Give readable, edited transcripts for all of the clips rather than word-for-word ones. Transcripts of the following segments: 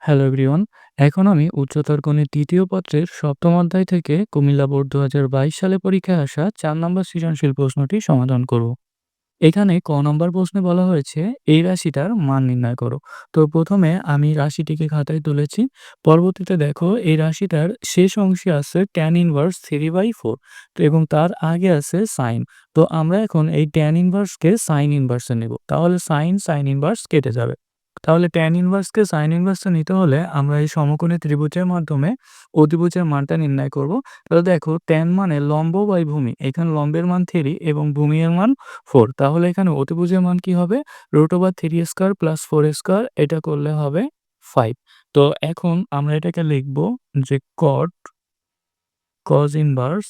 Hello everyone. এখন আমি উচ্চতর গণিত ৩য় পত্রের ৭ম অধ্যায় থেকে কুমিল্লা বোর্ড ২০২২ সালে পরীক্ষায় আসা ৪ নম্বর সৃজনশীল প্রশ্নটি সমাধান করব। এখানে ক নম্বর প্রশ্নে বলা হয়েছে এই রাশিটার মান নির্ণয় করো। তো প্রথমে আমি রাশিটিকে খাতায় তুলেছি। পরবর্তীতে দেখো এই রাশিটার শেষ অংশে আছে tan ইনভার্স 3/4 তো এবং তার আগে আছে সাইন। তো আমরা এখন এই tan ইনভার্সকে সাইন ইনভার্সে নেব। তাহলে সাইন ইনভার্স কেটে যাবে। তাহলে tan ইনভার্সকে সাইন ইনভার্সে নিতে হলে আমরা এই সমকোণী ত্রিভুজের মাধ্যমে অতিভুজের মানটা নির্ণয় করব। তাহলে দেখো tan মানে লম্ব বাই ভূমি। এখানে লম্বের মান 3 এবং ভূমির মান 4। তাহলে এখানে অতিভুজের মান কি হবে? √3² + 4² এটা করলে হবে 5। তো এখন আমরা এটাকে লিখব যে cos ইনভার্স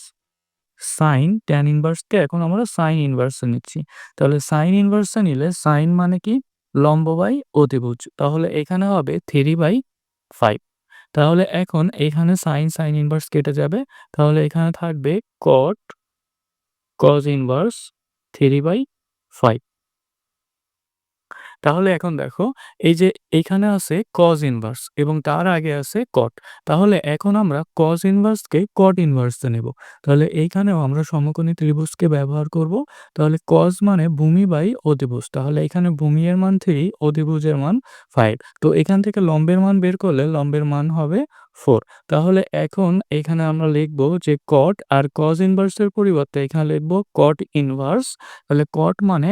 sin tan ইনভার্সকে এখন আমরা সাইন ইনভার্সে নিচ্ছি। তাহলে সাইন ইনভার্সে নিলে সাইন মানে কি? লম্ব বাই অতিভুজ। তাহলে এখানে হবে 3/5। তাহলে এখন এখানে সাইন ইনভার্স কেটে যাবে। তাহলে এখানে থাকবে cos ইনভার্স 3/5। তাহলে এখন দেখো এই যে এইখানে আছে cos ইনভার্স এবং তার আগে আছে cot। তাহলে এখন আমরা cos ইনভার্সকে cot ইনভার্সে নেব। তাহলে এইখানেও আমরা সমকোণী ত্রিভুজকে ব্যবহার করব। তাহলে cos মানে ভূমি বাই অতিভুজ। তাহলে এখানে ভূমি এর মান 3, অতিভুজের মান 5। তো এখান থেকে লম্বের মান বের করলে লম্বের মান হবে 4। তাহলে এখন এখানে আমরা লিখব যে cot আর cos ইনভার্সের পরিবর্তে এখানে লিখব cot ইনভার্স। তাহলে cot মানে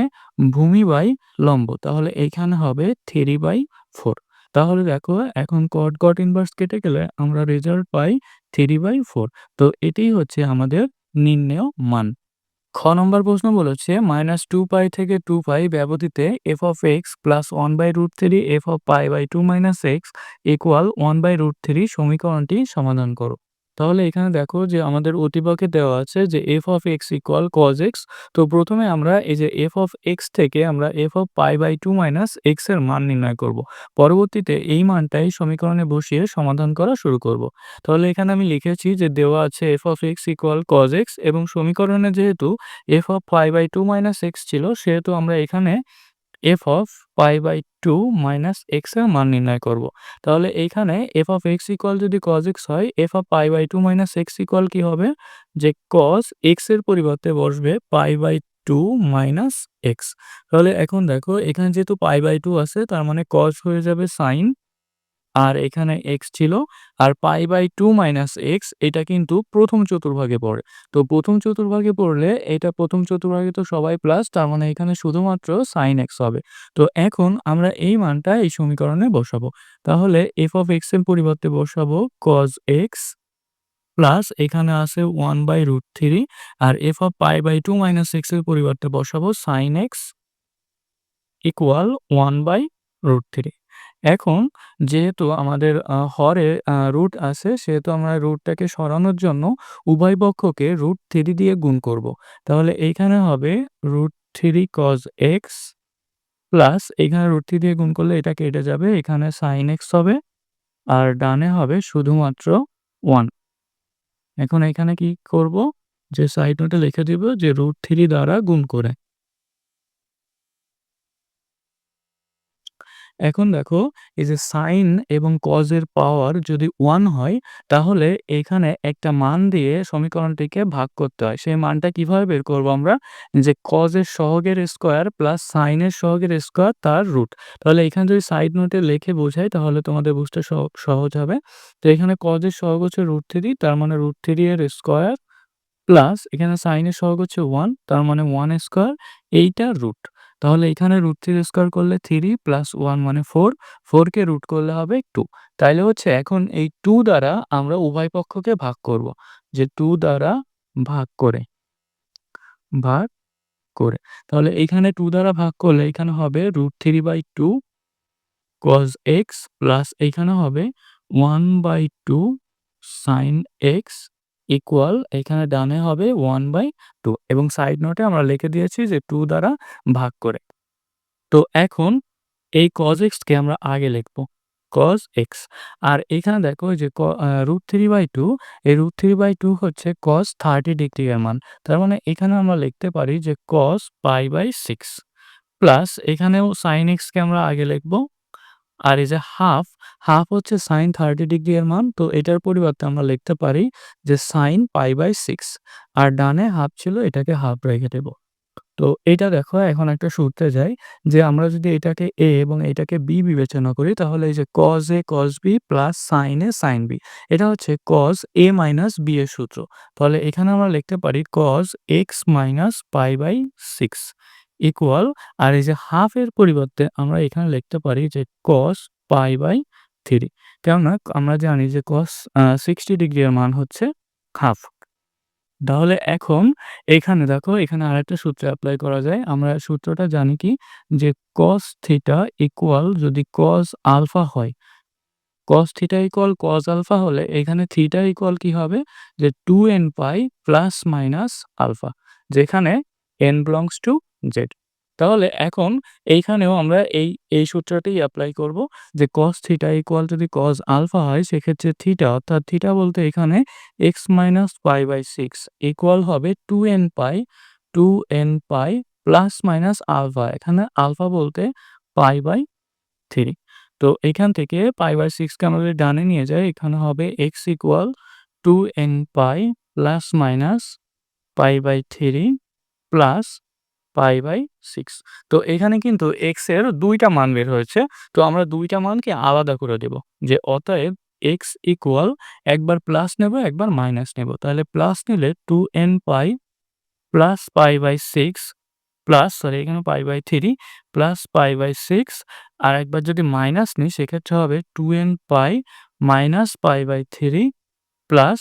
ভূমি বাই লম্ব। তাহলে এইখানে হবে 3/4। তাহলে দেখো এখন cot ইনভার্স কেটে গেলে আমরা রেজাল্ট পাই 3/4। তো এটাই হচ্ছে আমাদের নির্ণেয় মান। খ নম্বর প্রশ্ন বলেছে -2π থেকে 2π ব্যবধিতে f(x) + 1/√3 f(π/2 - x) = 1/√3 সমীকরণটি সমাধান করো। তাহলে এখানে দেখো যে আমাদের উদ্দীপকে দেওয়া আছে যে f(x) = cos x। তো প্রথমে আমরা এই যে f(x) থেকে আমরা f(π/2 - x) এর মান নির্ণয় করব। পরবর্তীতে এই মানটাই সমীকরণে বসিয়ে সমাধান করা শুরু করব। তাহলে এখানে আমি লিখেছি যে দেওয়া আছে f(x) = cos x এবং সমীকরণে যেহেতু f(π/2 - x) ছিল সেহেতু আমরা এখানে f(π/2 - x) এর মান নির্ণয় করব। তাহলে এইখানে f(x) যদি cos x হয় f(π/2 - x) কি হবে? যে cos x এর পরিবর্তে বসবে π/2 - x। তাহলে এখন দেখো এখানে যেহেতু π/2 আছে তার মানে cos হয়ে যাবে sin। আর এখানে x ছিল। আর π/2 - x এটা কিন্তু প্রথম চতুর্ভাগে পড়ে। তো প্রথম চতুর্ভাগে পড়লে এটা প্রথম চতুর্ভাগে তো সবাই প্লাস, তার মানে এখানে শুধুমাত্র sin x হবে। তো এখন আমরা এই মানটা এই সমীকরণে বসাবো। তাহলে f(x) এর পরিবর্তে বসাবো cos x প্লাস এখানে আছে 1/√3 আর f(π/2 - x) এর পরিবর্তে বসাবো sin x = 1/√3। এখন যেহেতু আমাদের হরে রুট আছে সেহেতু আমরা রুটটাকে সরানোর জন্য উভয় পক্ষকে √3 দিয়ে গুণ করব। তাহলে এইখানে হবে √3 cos x প্লাস এখানে √3 দিয়ে গুণ করলে এটা কেটে যাবে। এখানে sin x হবে আর ডানে হবে শুধুমাত্র 1। এখন এখানে কি করব? যে সাইড নোটে লিখে দিব যে √3 দ্বারা গুণ করে। এখন দেখো এই যে সাইন এবং কজ এর পাওয়ার যদি 1 হয় তাহলে এখানে একটা মান দিয়ে সমীকরণটিকে ভাগ করতে হয়। সেই মানটা কিভাবে বের করব আমরা? যে কজ এর সহগের স্কয়ার প্লাস সাইন এর সহগের স্কয়ার তার রুট। তাহলে এখানে যদি সাইড নোটে লিখে বোঝাই তাহলে তোমাদের বুঝতে সহজ হবে। তো এখানে কজ এর সহগ হচ্ছে √3 তার মানে √3 এর স্কয়ার প্লাস এখানে সাইন এর সহগ হচ্ছে 1 তার মানে 1 স্কয়ার এইটা রুট। তাহলে এখানে √3 স্কয়ার করলে 3 প্লাস 1 মানে 4, 4 কে রুট করলে হবে 2। তাইলে হচ্ছে এখন এই 2 দ্বারা আমরা উভয় পক্ষকে ভাগ করব। যে 2 দ্বারা ভাগ করে, ভাগ করে। তাহলে এইখানে 2 দ্বারা ভাগ করলে এখানে হবে √3/2 cos x প্লাস এইখানে হবে 1/2 sin x ইকুয়াল এখানে ডানে হবে 1/2 এবং সাইড নোটে আমরা লিখে দিয়েছি যে 2 দ্বারা ভাগ করে। তো এখন এই cos x কে আমরা আগে লিখব। cos x আর এখানে দেখো যে √3/2 এই √3/2 হচ্ছে cos 30 ডিগ্রি এর মান। তার মানে এখানে আমরা লিখতে পারি যে cos π/6 প্লাস এখানেও sin x কে আমরা আগে লিখব আর এই যে হাফ, হাফ হচ্ছে sin 30 ডিগ্রি এর মান। তো এটার পরিবর্তে আমরা লিখতে পারি যে sin π/6 আর ডানে হাফ ছিল এটাকে হাফ রেখে দেব। তো এইটা দেখো এখন একটা সূত্রে যাই যে আমরা যদি এটাকে a এবং এটাকে b বিবেচনা করি তাহলে এই যে cos a cos b plus sin a sin b এটা হচ্ছে cos a মাইনাস b এর সূত্র। তাহলে এখানে আমরা লিখতে পারি cos x মাইনাস π/6 ইকুয়াল আর এই যে হাফ এর পরিবর্তে আমরা এখানে লিখতে পারি যে cos π/3 কেননা আমরা জানি যে cos 60 ডিগ্রি এর মান হচ্ছে হাফ। তাহলে এখন এখানে দেখো এখানে আরেকটা সূত্র এপ্লাই করা যায়। আমরা সূত্রটা জানি কি যে cos থিটা ইকুয়াল যদি cos আলফা হয়, cos theta equal cos alpha হলে এখানে থিটা ইকুয়াল কি হবে যে 2n pi plus minus alpha যেখানে n belongs to z। তাহলে এখন এইখানেও আমরা এই সূত্রটাই এপ্লাই করব যে cos থিটা ইকুয়াল যদি cos আলফা হয় সেক্ষেত্রে থিটা অর্থাৎ থিটা বলতে এখানে x মাইনাস π/6 ইকুয়াল হবে 2n pi plus minus alpha. এখানে আলফা বলতে π/3। তো এখান থেকে π/6 কে আমরা যদি ডানে নিয়ে যাই এখানে হবে x equal 2n pi plus minus π/3 plus π/6। তো এখানে কিন্তু x এর ২ টা মান বের হয়েছে। তো আমরা ২ টা মানকে আলাদা করে দেব। যে অতএব x ইকুয়াল একবার প্লাস নেব, একবার মাইনাস নেব। তাহলে প্লাস নিলে 2n pi plus π/6 plus sorry এখানে π/3 প্লাস π/6 আর একবার যদি মাইনাস নিই সেক্ষেত্রে হবে 2n পাই মাইনাস π/3 প্লাস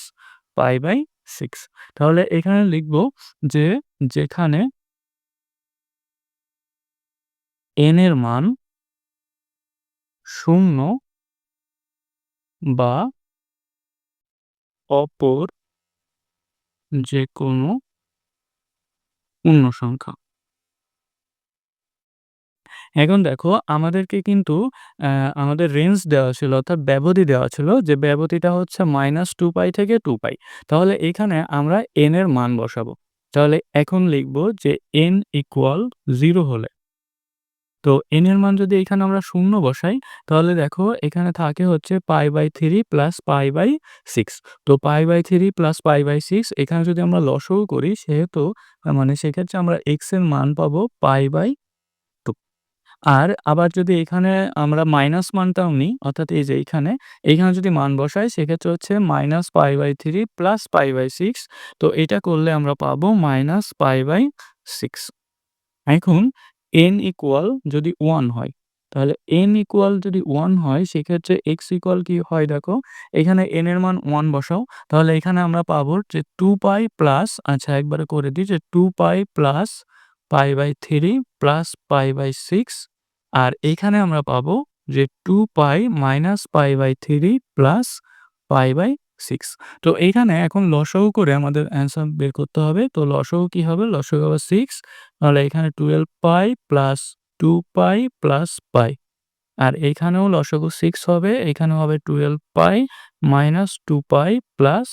π/6। তাহলে এখানে লিখব যে যেখানে n এর মান 0 বা অপর যেকোনো পূর্ণ সংখ্যা। এখন দেখো আমাদেরকে কিন্তু আ আমাদের রেঞ্জ দেওয়া ছিল অর্থাৎ ব্যবধি দেওয়া ছিল যে ব্যবধিটা হচ্ছে -2π থেকে 2π। তাহলে এখানে আমরা n এর মান বসাবো। তাহলে এখন লিখব যে n ইকুয়াল 0 হলে তো n এর মান যদি এখানে আমরা 0 বসাই তাহলে দেখো এখানে থাকে হচ্ছে π/3 প্লাস π/6। তো π/3 প্লাস π/6 এখানে যদি আমরা লসাগু করি সেহেতু মানে সেক্ষেত্রে আমরা x এর মান পাবো π/2। আর আবার যদি এখানে আমরা মাইনাস মানটাও নিই অর্থাৎ এই যে এইখানে যদি মান বসাই সেক্ষেত্রে হচ্ছে -π/3 প্লাস π/6। তো এটা করলে আমরা পাবো -π/6। এখন n ইকুয়াল যদি 1 হয়, তাহলে n ইকুয়াল যদি 1 হয় সেক্ষেত্রে x ইকুয়াল কি হয় দেখো, এখানে n এর মান 1 বসাও। তাহলে এখানে আমরা পাবো যে 2π প্লাস আচ্ছা একবারে করে দিই যে 2π প্লাস π/3 প্লাস π/6 আর এইখানে আমরা পাবো যে 2π মাইনাস π/3 প্লাস π/6। তো এইখানে এখন লসাগু করে আমাদের অ্যান্সার বের করতে হবে। তো লসাগু কি হবে? লসাগু হবে 6 তাহলে এখানে 12 পাই প্লাস 2 পাই প্লাস পাই। আর এইখানেও লসাগু 6 হবে, এখানেও হবে 12 পাই মাইনাস 2 পাই প্লাস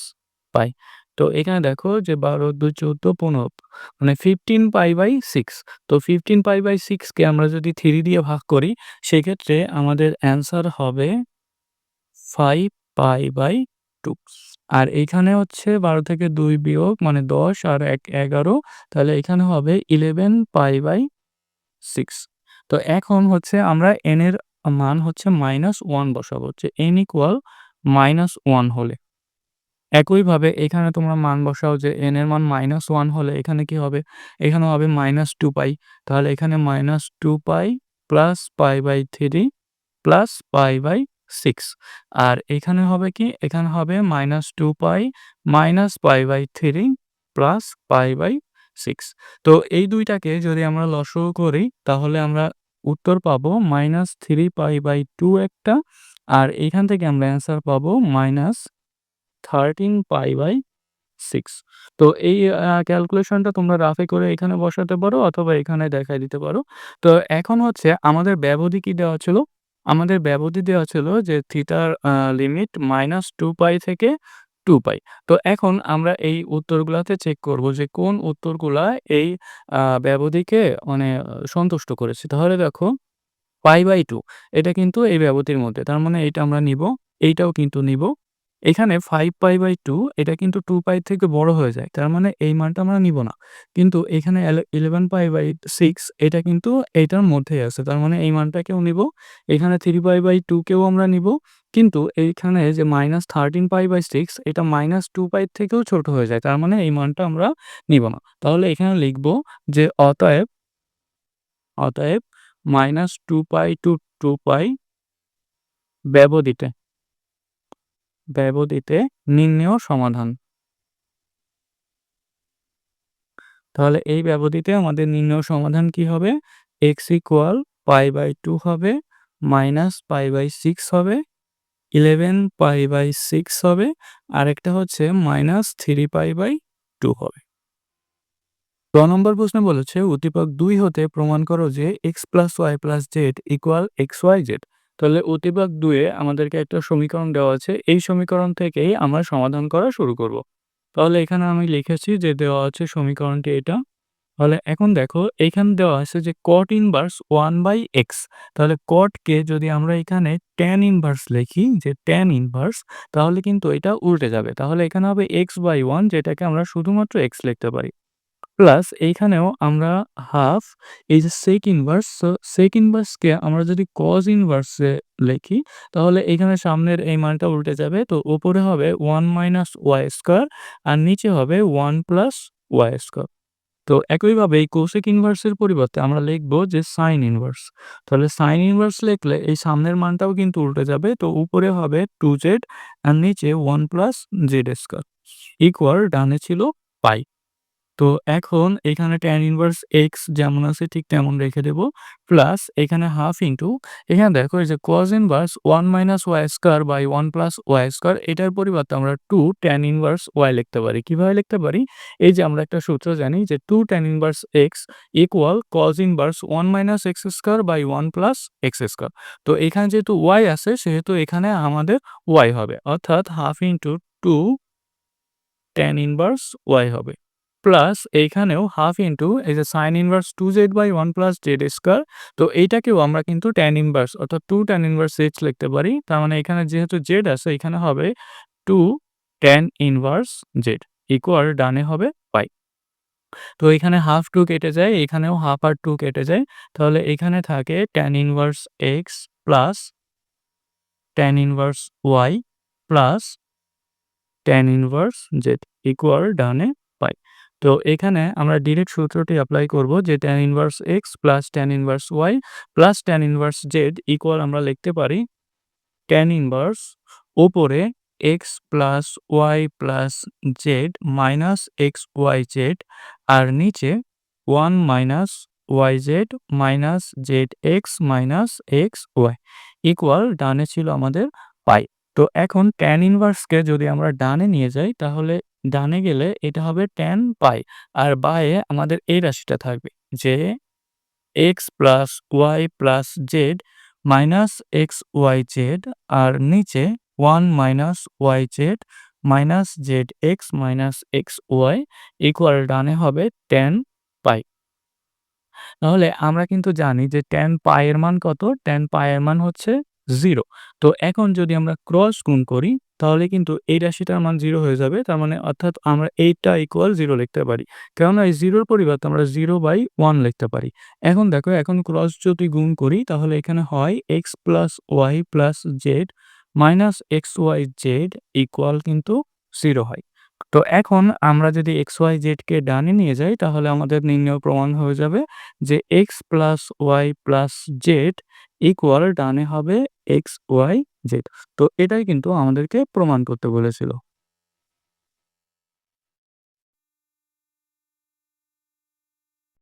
পাই। তো এখানে দেখো যে 12, 2, 14, 15 মানে 15 পাই বাই 6। তো 15 পাই বাই 6 কে আমরা যদি 3 দিয়ে ভাগ করি সেক্ষেত্রে আমাদের অ্যান্সার হবে 5 পাই বাই 2। আর এইখানে হচ্ছে 12 থেকে 2 বিয়োগ মানে 10 আর 1 11 তাহলে এখানে হবে 11 পাই বাই 6। তো এখন হচ্ছে আমরা n এর মান হচ্ছে -1 বসাবো যে n ইকুয়াল -1 হলে। একইভাবে এখানে তোমরা মান বসাও যে n এর মান -1 হলে এখানে কি হবে? এখানে হবে -2 পাই। তাহলে এখানে -2 পাই প্লাস π/3 প্লাস π/6 আর এখানে হবে কি? এখানে হবে -2 পাই মাইনাস π/3 প্লাস π/6। তো এই ২ টাকে যদি আমরা লসাগু করি তাহলে আমরা উত্তর পাবো -3 π/2 একটা আর এইখান থেকে আমরা অ্যান্সার পাবো -13 π/6। তো এই ক্যালকুলেশনটা তোমরা রাফে করে এখানে বসাতে পারো অথবা এখানে দেখায় দিতে পারো। তো এখন হচ্ছে আমাদের ব্যবধি কি দেওয়া ছিল? আমাদের ব্যবধি দেওয়া ছিল যে থিটার লিমিট -2π থেকে 2π। তো এখন আমরা এই উত্তরগুলাতে চেক করব যে কোন উত্তরগুলা এই ব্যবধিকে মানে সন্তুষ্ট করেছে। তাহলে দেখো π/2 এটা কিন্তু এই ব্যবধির মধ্যে। তার মানে এইটা আমরা নিবো, এইটাও কিন্তু নিবো। এখানে 5π/2 এটা কিন্তু 2π থেকে বড় হয়ে যায়। তার মানে এই মানটা আমরা নিব না। কিন্তু এখানে 11π/6 এটা কিন্তু এইটার মধ্যেই আছে। তার মানে এই মানটাকেও নিবো। এখানে 3π/2 কেও আমরা নিবো। কিন্তু এইখানে যে -13π/6 এটা -2π থেকেও ছোট হয়ে যায়। তার মানে এই মানটা আমরা নিব না। তাহলে এখানে লিখব যে অতএব -2π to 2π ব্যবধিতে নির্ণেয় সমাধান। তাহলে এই ব্যবধিতে আমাদের নির্ণেয় সমাধান কি হবে? x = π/2 হবে, -π/6 হবে, 11π/6 হবে, আরেকটা হচ্ছে -3π/2 হবে। ক নম্বর প্রশ্নে বলেছে উদ্দীপক ২ হতে প্রমাণ করো যে x + y + z = xyz। তাহলে উদ্দীপক ২ এ আমাদেরকে একটা সমীকরণ দেওয়া আছে। এই সমীকরণ থেকেই আমরা সমাধান করা শুরু করব। তাহলে এখানে আমি লিখেছি যে দেওয়া আছে সমীকরণটি এটা। তাহলে এখন দেখো এইখানে দেওয়া আছে যে cot inverse 1/x। তাহলে cot কে যদি আমরা এখানে tan inverse লিখি যে tan inverse তাহলে কিন্তু এটা উল্টে যাবে। তাহলে এখানে হবে x/1 যেটাকে আমরা শুধুমাত্র x লিখতে পারি। প্লাস এইখানেও আমরা হাফ এই যে sec inverse sec inverse কে আমরা যদি cos inverse এ লিখি তাহলে এখানে সামনের এই মানটা উল্টে যাবে। তো উপরে হবে 1 - y² আর নিচে হবে 1 + y²। তো একইভাবে এই cosec inverse এর পরিবর্তে আমরা লিখব যে sin inverse। তাহলে sin inverse লিখলে এই সামনের মানটাও কিন্তু উল্টে যাবে। তো উপরে হবে 2z আর নিচে 1 + z² ডানে ছিল পাই। তো এখন এখানে tan inverse x যেমন আছে ঠিক তেমন রেখে দেব। প্লাস এখানে হাফ ইনটু এখানে দেখো এই যে cos inverse 1 - y² 1 + y² এটার পরিবর্তে আমরা 2 tan inverse y লিখতে পারি। কিভাবে লিখতে পারি? এই যে আমরা একটা সূত্র জানি যে 2 tan inverse x = cos inverse 1 - x² 1 + x²। তো এখানে যেহেতু y আছে সেহেতু এখানে আমাদের y হবে। অর্থাৎ half into 2 tan inverse y হবে। প্লাস এইখানেও হাফ ইনটু এই যে sin inverse 2z/1 + z²। তো এইটাকেও আমরা কিন্তু tan inverse অর্থাৎ 2 tan inverse h লিখতে পারি। তার মানে এখানে যেহেতু z আছে এখানে হবে 2 tan inverse z ডানে হবে পাই। তো এখানে হাফ 2 কেটে যায়, এখানেও হাফ আর 2 কেটে যায়। তাহলে এখানে থাকে tan inverse x plus tan inverse y plus tan inverse z ডানে পাই। তো এখানে আমরা ডিরেক্ট সূত্রটি এপ্লাই করব যে tan inverse x plus tan inverse y plus tan inverse z আমরা লিখতে পারি tan inverse উপরে x plus y plus z minus xyz আর নিচে 1 minus yz minus zx minus xy ডানে ছিল আমাদের পাই। তো এখন tan inverse কে যদি আমরা ডানে নিয়ে যাই তাহলে ডানে গেলে এটা হবে tan পাই আর বাঁয়ে আমাদের এই রাশিটা থাকবে যে x plus y plus z minus xyz আর নিচে 1 minus yz minus zx minus xy ডানে হবে tan পাই। তাহলে আমরা কিন্তু জানি যে tan পাই এর মান কত? tan পাই এর মান হচ্ছে 0। তো এখন যদি আমরা ক্রস গুণ করি তাহলে কিন্তু এই রাশিটার মান 0 হয়ে যাবে। তার মানে অর্থাৎ আমরা এইটা ইকুয়াল 0 লিখতে পারি। কেননা এই 0 এর পরিবর্তে আমরা 0/1 লিখতে পারি। এখন দেখো এখন ক্রস যদি গুণ করি তাহলে এখানে হয় x plus y plus z minus xyz equal কিন্তু 0 হয়। তো এখন আমরা যদি xyz কে ডানে নিয়ে যাই তাহলে আমাদের নির্ণয় প্রমাণ হয়ে যাবে যে x plus y plus z ডানে হবে xyz। তো এটাই কিন্তু আমাদেরকে প্রমাণ করতে বলেছিল।